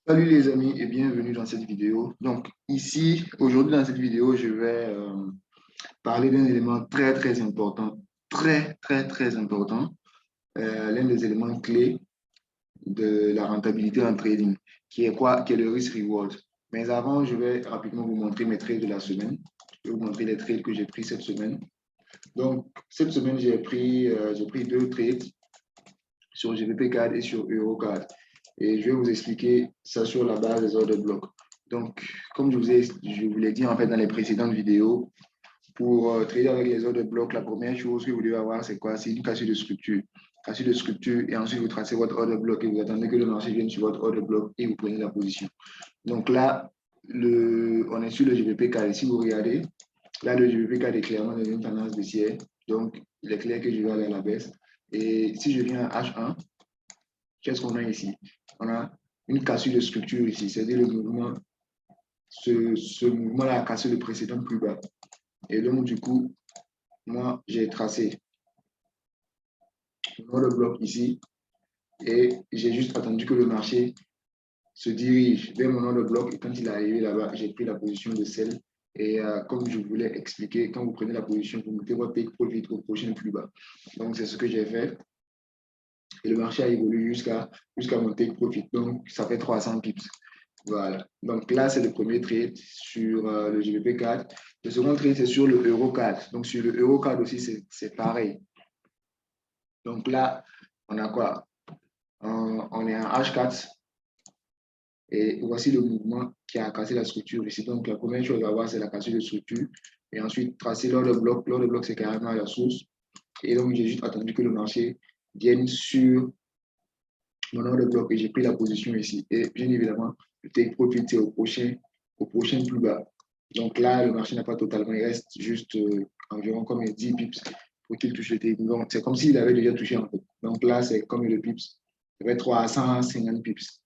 Salut les amis et bienvenue dans cette vidéo. Donc ici, aujourd'hui dans cette vidéo, je vais parler d'un élément très important, très important, l'un des éléments clés de la rentabilité en trading, qui est quoi? Qui est le risk-reward. Mais avant, je vais rapidement vous montrer mes trades de la semaine. Je vais vous montrer les trades que j'ai pris cette semaine. Donc cette semaine, j'ai pris deux trades sur GBP Card et sur Eurocard. Et je vais vous expliquer ça sur la base des ordres de bloc. Donc, comme je vous l'ai dit en fait dans les précédentes vidéos, pour trader avec les ordres de bloc, la première chose que vous devez avoir, c'est quoi? C'est une cassure de structure. Cassure de structure, et ensuite vous tracez votre ordre de bloc et vous attendez que le marché vienne sur votre ordre de bloc et vous prenez la position. Donc là, on est sur le GBP Card. Si vous regardez, là, le GBP Card est clairement dans une tendance baissière. Donc, il est clair que je vais aller à la baisse. Et si je viens à H1, qu'est-ce qu'on a ici? On a une cassure de structure ici, c'est-à-dire le mouvement, ce mouvement-là a cassé le précédent plus bas. Et donc, du coup, moi, j'ai tracé le bloc ici et j'ai juste attendu que le marché se dirige vers mon ordre de bloc. Et quand il est arrivé là-bas, j'ai pris la position de sell. Et comme je voulais expliquer, quand vous prenez la position, vous mettez votre take profit au prochain plus bas. Donc, c'est ce que j'ai fait. Et le marché a évolué jusqu'à mon take profit. Donc, ça fait 300 pips. Voilà. Donc là, c'est le premier trade sur le GBP4. Le second trade, c'est sur le Euro4. Donc sur le Euro4 aussi, c'est pareil. Donc là, on a quoi? On est en H4. Et voici le mouvement qui a cassé la structure ici. Donc la première chose à voir, c'est la cassure de structure. Et ensuite, tracer l'ordre de bloc. L'ordre de bloc, c'est carrément à la source. Et donc, j'ai juste attendu que le marché vienne sur mon ordre de bloc et j'ai pris la position ici. Et bien évidemment, le take profit, c'est au prochain plus bas. Donc là, le marché n'a pas totalement, il reste juste environ comme 10 pips pour qu'il touche le take. Donc c'est comme s'il avait déjà touché en fait. Donc là, c'est comme le pips. Ça va être 350 pips.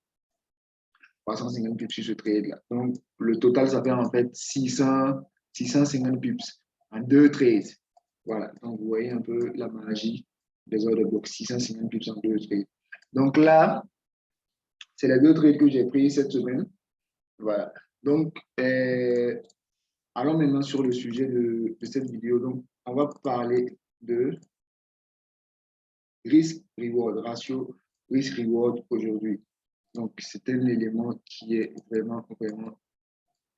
350 pips sur ce trade-là. Donc le total, ça fait en fait 650 pips en deux trades. Voilà. Donc vous voyez un peu la magie des ordres de bloc. 650 pips en deux trades. Donc là, c'est les deux trades que j'ai pris cette semaine. Voilà. Donc, allons maintenant sur le sujet de cette vidéo. Donc, on va parler de risk-reward, ratio risk-reward aujourd'hui. Donc, c'est un élément qui est vraiment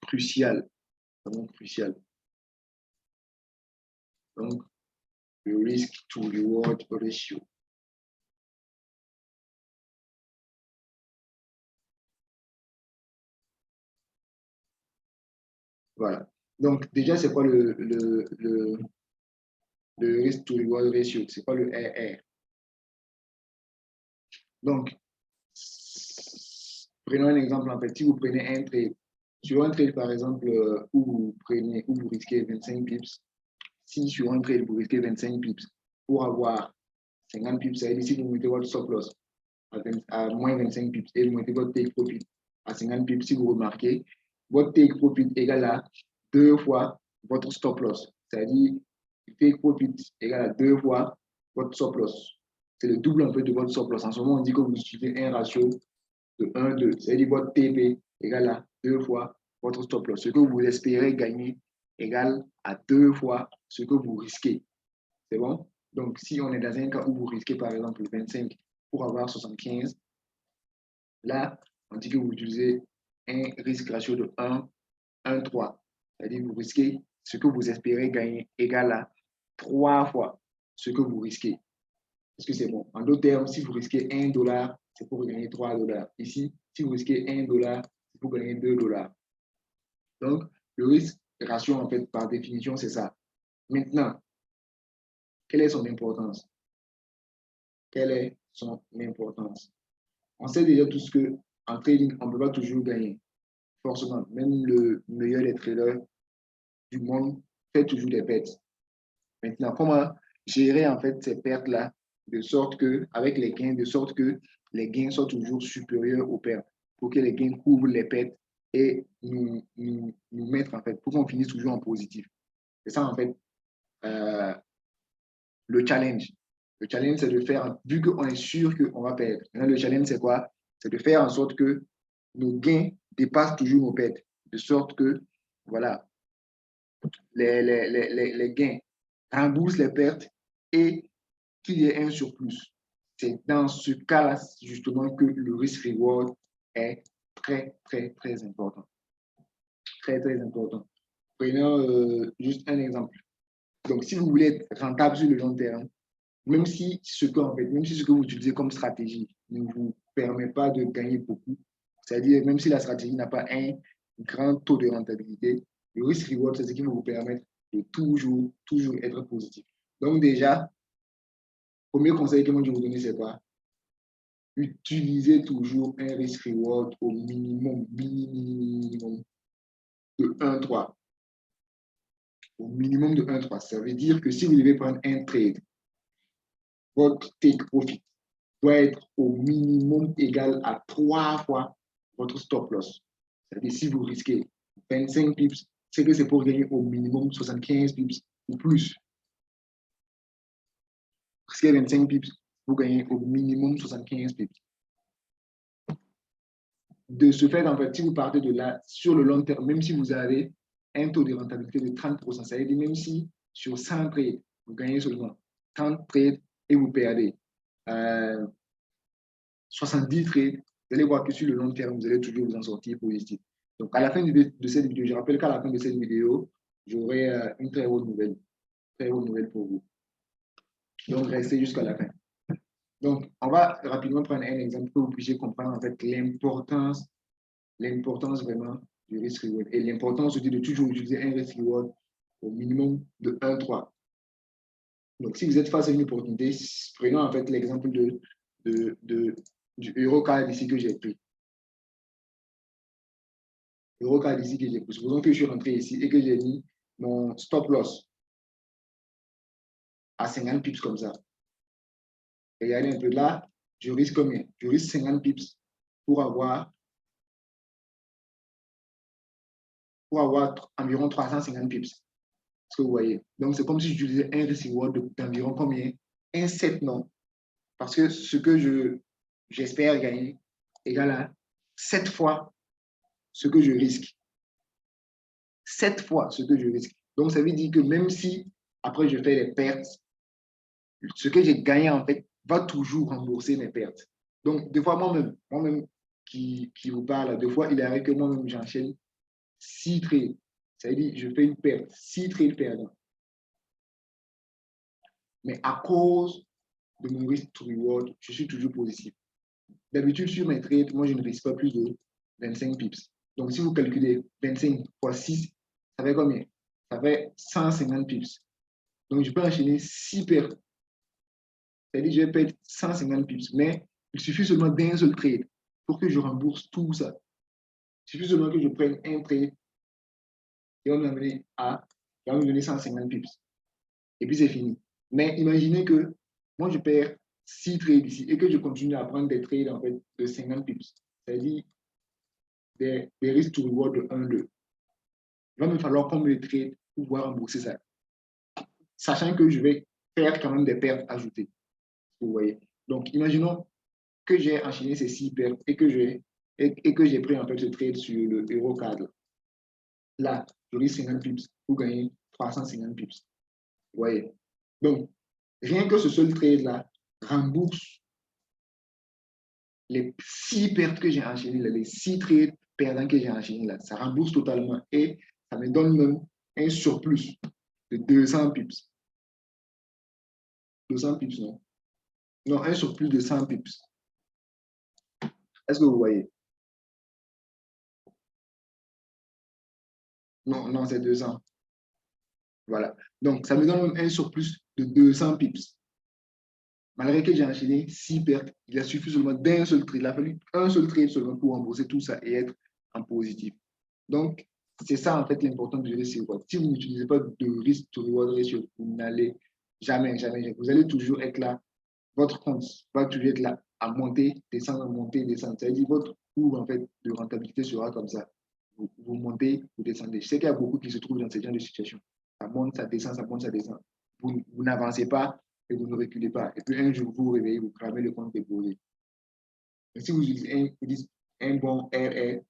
crucial. Vraiment crucial. Donc, le risk-to-reward ratio. Voilà. Donc, déjà, c'est quoi le risk-to-reward ratio? C'est quoi le RR? Donc, prenons un exemple, en fait, si vous prenez un trade, sur un trade, par exemple, où vous risquez 25 pips, si sur un trade, vous risquez 25 pips pour avoir 50 pips, ça veut dire si vous mettez votre stop loss à moins 25 pips et vous mettez votre take profit à 50 pips, si vous remarquez, votre take profit égale à deux fois votre stop loss. C'est-à-dire, take profit égale à deux fois votre stop loss. C'est le double un peu de votre stop loss. En ce moment, on dit que vous utilisez un ratio de 1, 2. C'est-à-dire votre TP égale à deux fois votre stop loss. Ce que vous espérez gagner égale à deux fois ce que vous risquez. C'est bon? Donc, si on est dans un cas où vous risquez, par exemple, 25 pour avoir 75, là, on dit que vous utilisez un risque ratio de 1, 1, 3. C'est-à-dire que vous risquez ce que vous espérez gagner égal à 3 fois ce que vous risquez. Est-ce que c'est bon? En d'autres termes, si vous risquez 1 dollar, c'est pour gagner 3 dollars. Ici, si vous risquez 1 dollar, c'est pour gagner 2 dollars. Donc, le risque ratio, en fait, par définition, c'est ça. Maintenant, quelle est son importance? Quelle est son importance? On sait déjà tous que en trading, on ne peut pas toujours gagner. Forcément, même le meilleur des traders du monde fait toujours des pertes. Maintenant, comment gérer en fait ces pertes-là de sorte que, avec les gains, de sorte que les gains soient toujours supérieurs aux pertes, pour que les gains couvrent les pertes et nous mettre en fait, pour qu'on finisse toujours en positif. C'est ça en fait euh, le challenge. Le challenge, c'est de faire, vu qu'on est sûr qu'on va perdre. Maintenant, le challenge, c'est quoi? C'est de faire en sorte que nos gains dépassent toujours nos pertes. De sorte que, voilà, les gains remboursent les pertes et qu'il y ait un surplus. C'est dans ce cas-là, justement, que le risk-reward est très, très, très important. Très, très important. Prenons juste un exemple. Donc, si vous voulez être rentable sur le long terme, même si ce que vous utilisez comme stratégie ne vous permet pas de gagner beaucoup, c'est-à-dire même si la stratégie n'a pas un grand taux de rentabilité, le risk-reward, c'est ce qui va vous permettre de toujours, toujours être positif. Donc déjà, le premier conseil que moi je vais vous donner, c'est quoi? Utilisez toujours un risk-reward au minimum, minimum de 1,3. Au minimum de 1,3. Ça veut dire que si vous devez prendre un trade, votre take profit doit être au minimum égal à 3 fois votre stop loss. C'est-à-dire si vous risquez 25 pips, c'est que c'est pour gagner au minimum 75 pips ou plus. Risquez 25 pips, vous gagnez au minimum 75 pips. De ce fait, en fait, si vous partez de là, sur le long terme, même si vous avez un taux de rentabilité de 30%, ça veut dire même si sur 100 trades, vous gagnez seulement 30 trades et vous perdez 70 trades, vous allez voir que sur le long terme, vous allez toujours vous en sortir positif. Donc, à la fin de cette vidéo, je rappelle qu'à la fin de cette vidéo, j'aurai une très bonne nouvelle pour vous. Donc, restez jusqu'à la fin. Donc, on va rapidement prendre un exemple pour que vous puissiez comprendre en fait l'importance vraiment du risk reward et l'importance de toujours utiliser un risk reward au minimum de 1,3. Donc, si vous êtes face à une opportunité, prenons en fait l'exemple du Eurocard ici que j'ai pris. Eurocard ici que j'ai pris. Supposons que je suis rentré ici et que j'ai mis mon stop loss à 50 pips comme ça. Regardez un peu là, je risque combien? Je risque 50 pips pour avoir environ 350 pips. Ce que vous voyez. Donc, c'est comme si j'utilisais un risk reward d'environ combien? Un 7, non. Parce que ce que j'espère gagner égale à 7 fois ce que je risque. 7 fois ce que je risque. Donc, ça veut dire que même si après je fais des pertes, ce que j'ai gagné en fait va toujours rembourser mes pertes. Donc, des fois, moi-même qui vous parle, des fois, il arrive que moi-même j'enchaîne 6 trades. Ça veut dire que je fais une perte, 6 trades perdants. Mais à cause de mon risk to reward, je suis toujours positif. D'habitude, sur mes trades, moi, je ne risque pas plus de 25 pips. Donc, si vous calculez 25 fois 6, ça fait combien? Ça fait 150 pips. Donc, je peux enchaîner 6 pertes. C'est-à-dire, je vais perdre 150 pips. Mais il suffit seulement d'un seul trade pour que je rembourse tout ça. Il suffit seulement que je prenne un trade qui va m'amener qui va me donner 150 pips. Et puis, c'est fini. Mais imaginez que moi, je perds 6 trades ici et que je continue à prendre des trades en fait, de 50 pips. C'est-à-dire des risques to reward de 1-2. Il va me falloir combien de trades pour pouvoir rembourser ça. Sachant que je vais faire quand même des pertes ajoutées. Vous voyez. Donc, imaginons que j'ai enchaîné ces 6 pertes et que j'ai pris en fait ce trade sur le euro cadre. Là, je risque 50 pips pour gagner 350 pips. Vous voyez. Donc, rien que ce seul trade-là rembourse les 6 pertes que j'ai enchaînées, les 6 trades perdants que j'ai enchaînés là, ça rembourse totalement et ça me donne même un surplus de 200 pips. 200 pips, non? Non, un surplus de 100 pips. Est-ce que vous voyez? Non, non, c'est 200. Voilà. Donc, ça me donne un surplus de 200 pips. Malgré que j'ai enchaîné 6 pertes, il a suffi seulement d'un seul trade. Il a fallu un seul trade seulement pour rembourser tout ça et être en positif. Donc, c'est ça en fait l'importance du risk reward. Si vous n'utilisez pas de risk to reward ratio, vous n'allez jamais, jamais, vous allez toujours être là. Votre compte va toujours être là à monter, descendre, monter, descendre. C'est-à-dire votre cours en fait de rentabilité sera comme ça. Vous montez, vous descendez. Je sais qu'il y a beaucoup qui se trouvent dans ce genre de situation. Ça monte, ça descend, ça monte, ça descend. Vous n'avancez pas et vous ne reculez pas. Et puis un jour, vous vous réveillez, vous cramez le compte déposé. Mais si vous utilisez un bon RR,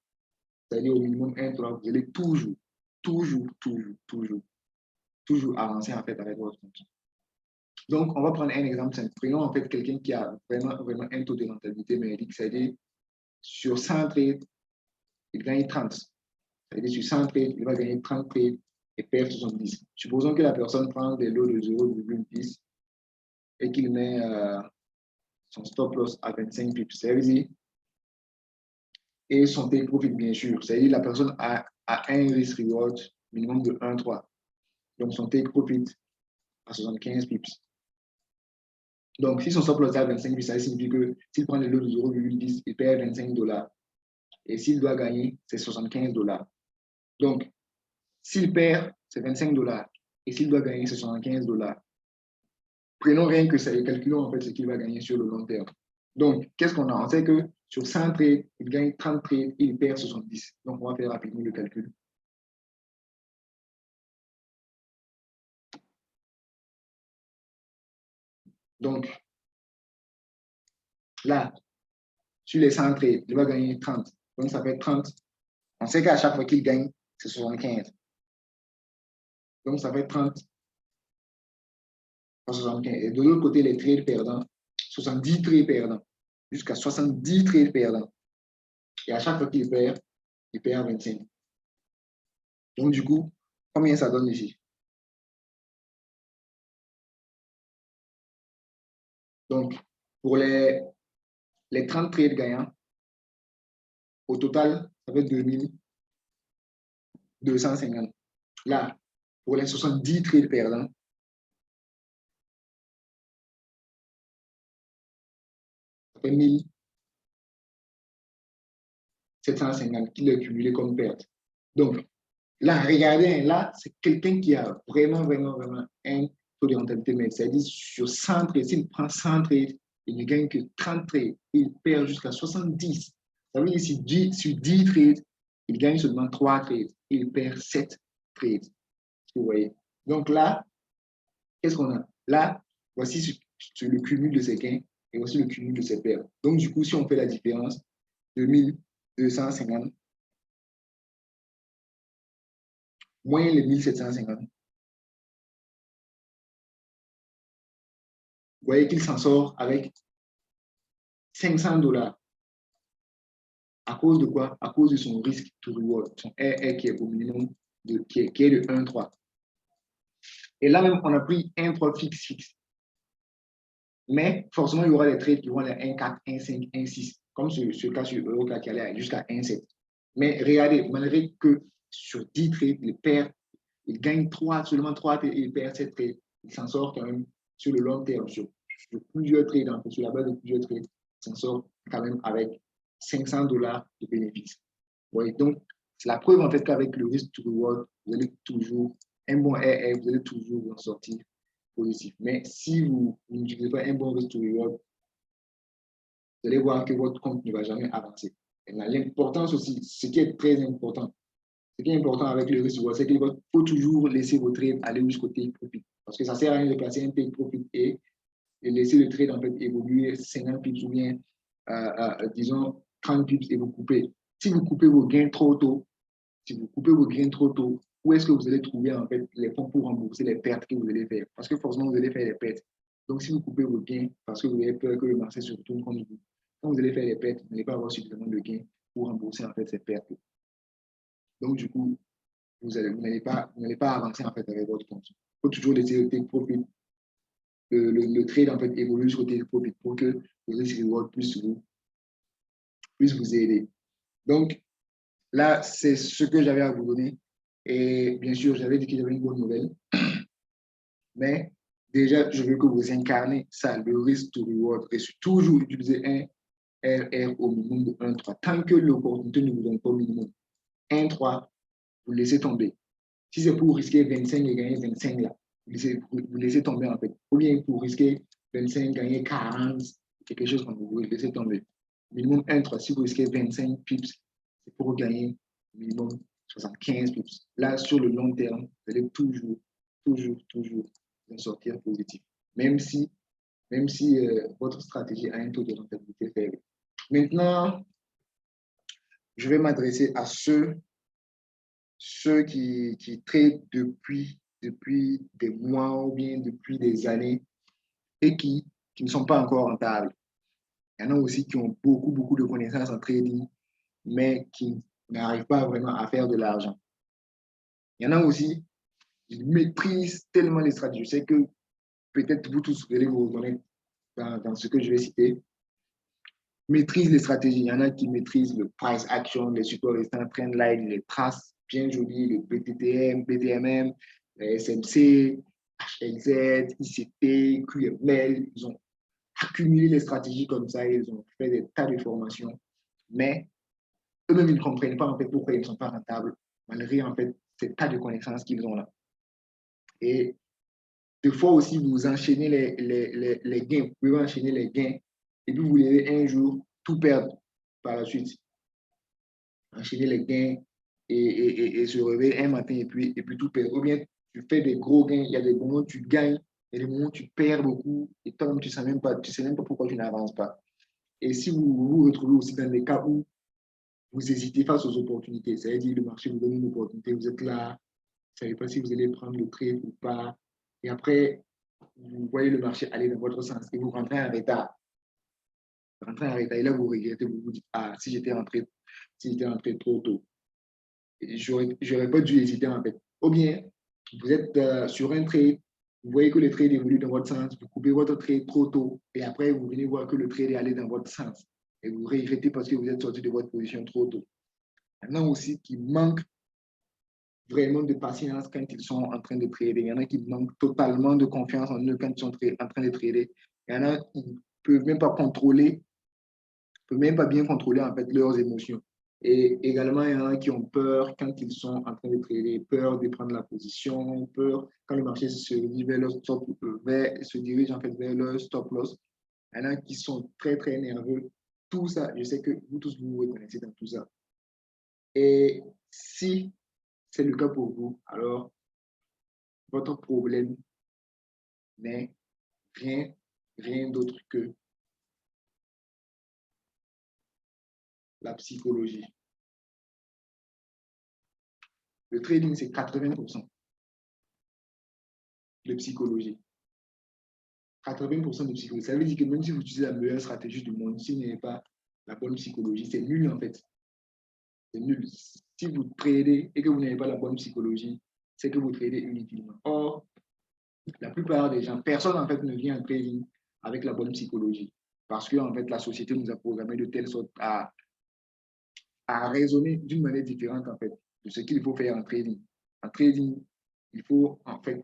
c'est-à-dire au minimum 1,3, vous allez toujours avancer en fait avec votre compte. Donc, on va prendre un exemple simple. Prenons en fait quelqu'un qui a vraiment un taux de rentabilité méridique, c'est-à-dire sur 100 trades, il gagne 30. C'est-à-dire sur 100 trades, il va gagner 30 trades et perd 70. Supposons que la personne prend des lots de 0,10 et qu'il met son stop loss à 25 pips. C'est-à-dire, et son take profit, bien sûr. C'est-à-dire la personne a un risk reward minimum de 1,3. Donc, son take profit à 75 pips. Donc, si son stop loss est à 25 pips, ça signifie que s'il prend le lot de 0,10, il perd 25 $. Et s'il doit gagner, c'est 75 $. Donc, s'il perd, c'est 25 $. Et s'il doit gagner, c'est 75 $. Prenons rien que ça et calculons en fait ce qu'il va gagner sur le long terme. Donc, qu'est-ce qu'on a? On sait que sur 100 trades, il gagne 30 trades et il perd 70. Donc, on va faire rapidement le calcul. Donc, là, sur les 100 trades, il va gagner 30. Donc, ça fait 30. On sait qu'à chaque fois qu'il gagne, c'est 75. Donc, ça fait 30 à 75. Et de l'autre côté, les trades perdants, 70 trades perdants, jusqu'à 70 trades perdants. Et à chaque fois qu'il perd 25. Donc, du coup, combien ça donne ici? Donc, pour les 30 trades gagnants, au total, ça fait 2250. Là, pour les 70 trades perdants, ça fait 1750 qu'il a cumulé comme perte. Donc, là, regardez, là, c'est quelqu'un qui a vraiment un taux de rentabilité, mais c'est-à-dire sur 100 trades, s'il prend 100 trades, il ne gagne que 30 trades, il perd jusqu'à 70. Ça veut dire que sur 10 trades, il gagne seulement 3 trades, il perd 7 trades. Vous voyez. Donc là, qu'est-ce qu'on a? Là, voici le cumul de ses gains et voici le cumul de ses pertes. Donc, du coup, si on fait la différence de 1250 moins les 1750, vous voyez qu'il s'en sort avec 500 $. À cause de quoi? À cause de son risque to reward, son RR qui est au minimum, qui est de 1,3. Et là même, on a pris 1,3 fixe. Mais forcément, il y aura des trades qui vont aller 1,4, 1,5, 1,6, comme ce cas sur Eurocard qui allait jusqu'à 1,7. Mais regardez, malgré que sur 10 trades, il gagne seulement 3 trades et il perd 7 trades, il s'en sort quand même sur le long terme, sur plusieurs trades, en fait, sur la base de plusieurs trades, il s'en sort quand même avec 500 $ de bénéfices. Ouais, donc, c'est la preuve en fait qu'avec le risk to reward, vous allez toujours, un bon RR, vous allez toujours en sortir positif. Mais si vous n'utilisez pas un bon risk to reward, vous allez voir que votre compte ne va jamais avancer. L'importance aussi, ce qui est très important, ce qui est important avec le risk to reward, c'est qu'il faut toujours laisser vos trades aller jusqu'au take profit. Parce que ça sert à rien de placer un take profit et laisser le trade en fait évoluer 50 pips ou bien, disons, 30 pips et vous coupez. Si vous coupez vos gains trop tôt, où est-ce que vous allez trouver en fait les fonds pour rembourser les pertes que vous allez faire? Parce que forcément, vous allez faire des pertes. Donc, si vous coupez vos gains parce que vous avez peur que le marché se retourne contre vous, quand vous allez faire des pertes, vous n'allez pas avoir suffisamment de gains pour rembourser en fait ces pertes. Donc, du coup, vous n'allez pas avancer en fait avec votre compte. Il faut toujours laisser le take profit, le trade en fait évoluer sur le take profit pour que le risk reward puisse vous aider. Donc, là, c'est ce que j'avais à vous donner. Et bien sûr, j'avais dit que j'avais une bonne nouvelle. Mais déjà, je veux que vous incarnez ça, le risk to reward. Et toujours utiliser un RR au minimum de 1,3. Tant que l'opportunité ne vous donne pas au minimum 1,3, vous laissez tomber. Si c'est pour risquer 25 et gagner 25 là, vous laissez tomber en fait. Ou bien pour risquer 25, gagner 40, quelque chose comme vous laissez tomber. Minimum 1,3. Si vous risquez 25 pips, c'est pour gagner minimum 75 pips. Là, sur le long terme, vous allez toujours en sortir positif. Même si, votre stratégie a un taux de rentabilité faible. Maintenant, je vais m'adresser à ceux qui traitent depuis des mois ou bien depuis des années et qui ne sont pas encore rentables. Il y en a aussi qui ont beaucoup de connaissances en trading, mais qui n'arrivent pas vraiment à faire de l'argent. Il y en a aussi qui maîtrisent tellement les stratégies. Je sais que peut-être vous tous allez vous reconnaître dans ce que je vais citer. Maîtrisent les stratégies. Il y en a qui maîtrisent le price action, les supports restants, trendline, les traces bien jolies, le PTTM, PTMM, les SMC, HLZ, ICT, QML. Ils ont accumulé les stratégies comme ça, ils ont fait des tas de formations, mais eux-mêmes, ils ne comprennent pas en fait pourquoi ils ne sont pas rentables, malgré en fait ces tas de connaissances qu'ils ont là. Et des fois aussi, vous enchaînez les gains, vous pouvez enchaîner les gains, et puis vous voulez un jour tout perdre par la suite. Enchaîner les gains et se réveiller un matin et puis tout perdre. Ou bien tu fais des gros gains, il y a des moments où tu gagnes, il y a des moments où tu perds beaucoup, et toi-même, tu ne sais même pas pourquoi tu n'avances pas. Et si vous vous retrouvez aussi dans des cas où vous hésitez face aux opportunités, c'est-à-dire le marché vous donne une opportunité, vous êtes là, vous ne savez pas si vous allez prendre le trade ou pas, et après, vous voyez le marché aller dans votre sens et vous rentrez en retard. Vous rentrez en retard et là, vous regrettez, vous vous dites, ah, si j'étais rentré trop tôt, j'aurais pas dû hésiter en fait. Ou bien, vous êtes sur un trade, vous voyez que le trade évolue dans votre sens, vous coupez votre trade trop tôt et après, vous venez voir que le trade est allé dans votre sens et vous regrettez parce que vous êtes sorti de votre position trop tôt. Il y en a aussi qui manquent vraiment de patience quand ils sont en train de trader. Il y en a qui manquent totalement de confiance en eux quand ils sont en train de trader. Il y en a qui ne peuvent même pas contrôler, peuvent même pas bien contrôler en fait leurs émotions. Et également, il y en a qui ont peur quand ils sont en train de trader, peur de prendre la position, peur quand le marché se dirige vers leur stop, se dirige en fait vers leur stop loss. Il y en a qui sont très nerveux. Tout ça, je sais que vous tous vous reconnaissez dans tout ça. Et si c'est le cas pour vous, alors votre problème n'est rien d'autre que la psychologie. Le trading, c'est 80% de psychologie. 80% de psychologie. Ça veut dire que même si vous utilisez la meilleure stratégie du monde, si vous n'avez pas la bonne psychologie, c'est nul en fait. C'est nul. Si vous tradez et que vous n'avez pas la bonne psychologie, c'est que vous tradez inutilement. Or, la plupart des gens, personne en fait ne vient en trading avec la bonne psychologie. Parce que en fait, la société nous a programmé de telle sorte à raisonner d'une manière différente en fait de ce qu'il faut faire en trading. En trading, il faut en fait,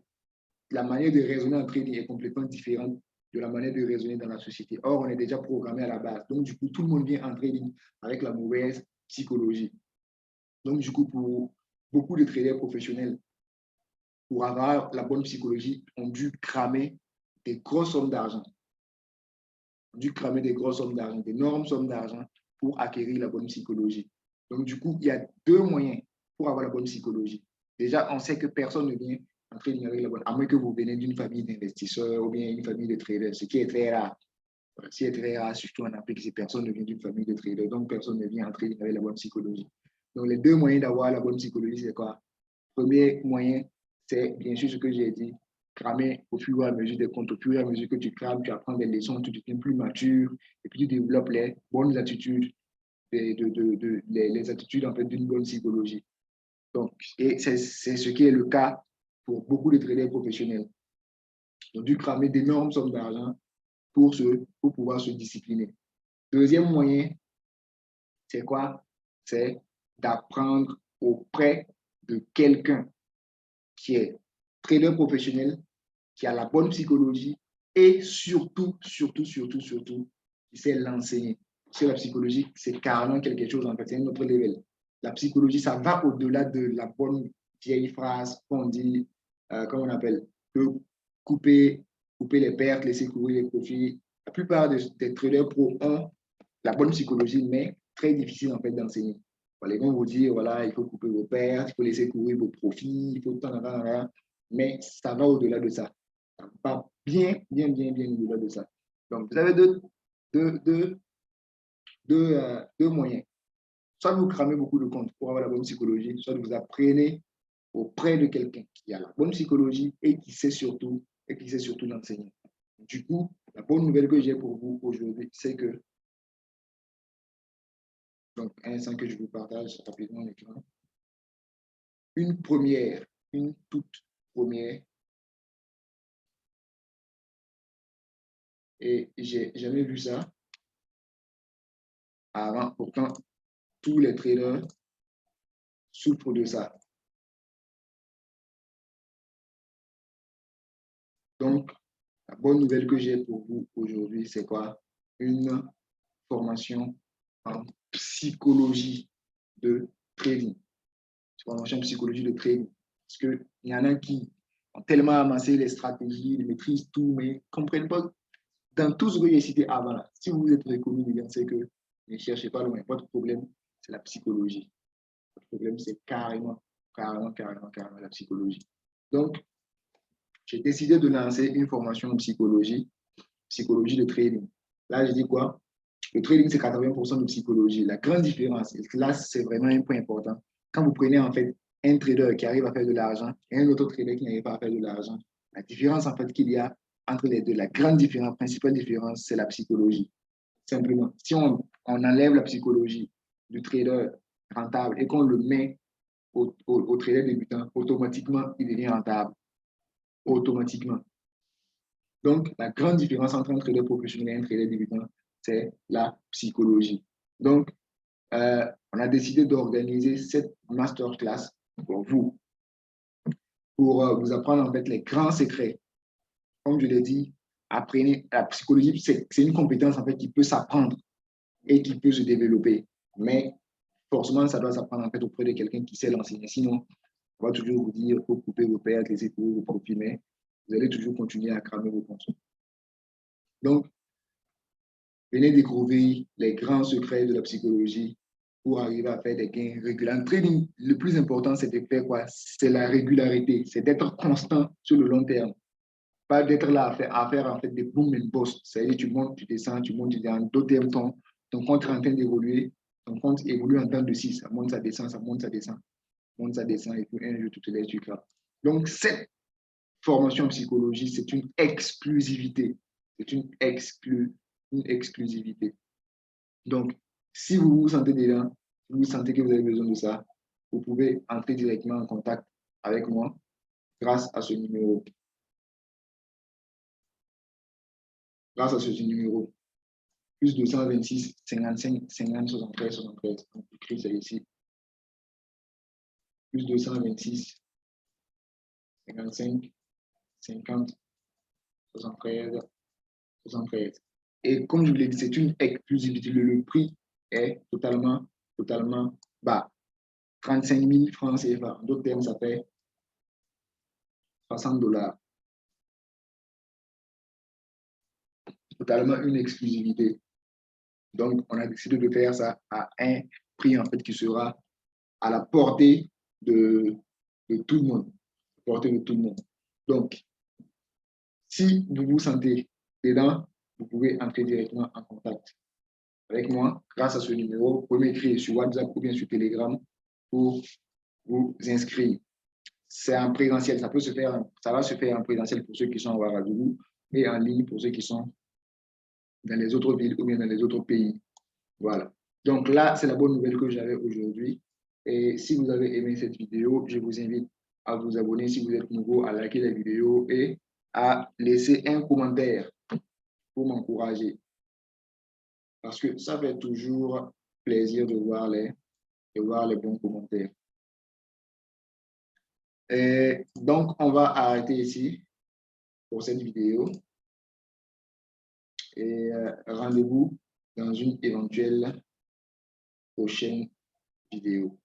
la manière de raisonner en trading est complètement différente de la manière de raisonner dans la société. Or, on est déjà programmé à la base. Donc, du coup, tout le monde vient en trading avec la mauvaise psychologie. Donc, du coup, pour beaucoup de traders professionnels, pour avoir la bonne psychologie, ont dû cramer des grosses sommes d'argent. Ont dû cramer des grosses sommes d'argent, d'énormes sommes d'argent pour acquérir la bonne psychologie. Donc, du coup, il y a deux moyens pour avoir la bonne psychologie. Déjà, on sait que personne ne vient en trading avec la bonne, à moins que vous venez d'une famille d'investisseurs ou bien une famille de traders, ce qui est très rare. Ce qui est très rare, surtout en Afrique, si personne ne vient d'une famille de traders, donc personne ne vient en trading avec la bonne psychologie. Donc, les deux moyens d'avoir la bonne psychologie, c'est quoi? Premier moyen, c'est bien sûr ce que j'ai dit, cramer au fur et à mesure des comptes, au fur et à mesure que tu crames, tu apprends des leçons, tu deviens plus mature et puis tu développes les bonnes attitudes, les attitudes en fait d'une bonne psychologie. Donc, et c'est ce qui est le cas pour beaucoup de traders professionnels. Ils ont dû cramer d'énormes sommes d'argent pour pouvoir se discipliner. Deuxième moyen, c'est quoi? C'est d'apprendre auprès de quelqu'un qui est trader professionnel, qui a la bonne psychologie et surtout, qui sait l'enseigner. Parce que la psychologie, c'est carrément quelque chose, en fait, c'est un autre level. La psychologie, ça va au-delà de la bonne vieille phrase qu'on dit, comment on appelle, que couper, couper les pertes, laisser courir les profits. La plupart des traders pro ont la bonne psychologie, mais très difficile en fait d'enseigner. Les gens vont dire, voilà, il faut couper vos pertes, il faut laisser courir vos profits, il faut tant, mais ça va au-delà de ça. Ça va bien au-delà de ça. Donc, vous avez deux moyens. soit vous cramez beaucoup de comptes pour avoir la bonne psychologie, soit vous apprenez auprès de quelqu'un qui a la bonne psychologie et qui sait surtout l'enseigner. Du coup, la bonne nouvelle que j'ai pour vous aujourd'hui, c'est que, donc, un instant que je vous partage rapidement l'écran, une toute première, et j'ai jamais vu ça avant, pourtant, tous les traders souffrent de ça. Donc, la bonne nouvelle que j'ai pour vous aujourd'hui, c'est quoi? Une formation en psychologie de trading. Formation en psychologie de trading. Parce qu'il y en a qui ont tellement amassé les stratégies, ils maîtrisent tout, mais ne comprennent pas. Dans tout ce que j'ai cité avant, là, si vous êtes reconnu, c'est que ne cherchez pas loin. Votre problème, c'est la psychologie. Votre problème, c'est carrément la psychologie. Donc, j'ai décidé de lancer une formation en psychologie de trading. Là, je dis quoi? Le trading, c'est 80% de psychologie. La grande différence, et là, c'est vraiment un point important. Quand vous prenez en fait un trader qui arrive à faire de l'argent et un autre trader qui n'arrive pas à faire de l'argent, la différence en fait qu'il y a entre les deux, la grande différence, principale différence, c'est la psychologie. Simplement, si on enlève la psychologie du trader rentable et qu'on le met au trader débutant, automatiquement, il devient rentable. Automatiquement. Donc, la grande différence entre un trader professionnel et un trader débutant, c'est la psychologie. Donc, on a décidé d'organiser cette masterclass pour vous, pour vous apprendre en fait les grands secrets. Comme je l'ai dit, apprenez la psychologie, c'est une compétence en fait qui peut s'apprendre et qui peut se développer. Mais forcément, ça doit s'apprendre en fait auprès de quelqu'un qui sait l'enseigner. Sinon, on va toujours vous dire, il faut couper vos pertes, laisser courir vos profits, mais vous allez toujours continuer à cramer vos comptes. Donc, venez découvrir les grands secrets de la psychologie pour arriver à faire des gains réguliers. En trading, le plus important, c'est de faire quoi? C'est la régularité, c'est d'être constant sur le long terme. Pas d'être là à faire en fait des boom and bust. C'est-à-dire tu montes, tu descends, tu montes, tu descends. D'autres termes, ton compte est en train d'évoluer. Ton compte évolue en temps de 6. Ça monte, ça descend, ça monte, ça descend. Ça monte, ça descend. Et puis un jour, tu te lèves, tu crées. Donc, cette formation en psychologie, c'est une exclusivité. C'est une exclusivité. Donc, si vous vous sentez dedans, si vous sentez que vous avez besoin de ça, vous pouvez entrer directement en contact avec moi grâce à ce numéro. Grâce à ce numéro, plus 226 55 50 73 73. Donc, écrit ça ici. Plus 226 55 50 73 73. Et comme je vous l'ai dit, c'est une exclusivité. Le prix est totalement bas. 35 000 francs CFA. En d'autres termes, ça fait 60 $. Totalement une exclusivité. Donc, on a décidé de faire ça à un prix en fait qui sera à la portée de tout le monde. Portée de tout le monde. Donc, si vous vous sentez dedans, vous pouvez entrer directement en contact avec moi grâce à ce numéro. Vous pouvez m'écrire sur WhatsApp ou bien sur Telegram pour vous inscrire. C'est en présentiel, ça va se faire en présentiel pour ceux qui sont à Ouagadougou et en ligne pour ceux qui sont dans les autres villes ou bien dans les autres pays. Voilà. Donc là, c'est la bonne nouvelle que j'avais aujourd'hui. Et si vous avez aimé cette vidéo, je vous invite à vous abonner si vous êtes nouveau, à liker la vidéo et à laisser un commentaire pour m'encourager. Parce que ça fait toujours plaisir de voir les bons commentaires. Et donc, on va arrêter ici pour cette vidéo. Et rendez-vous dans une éventuelle prochaine vidéo.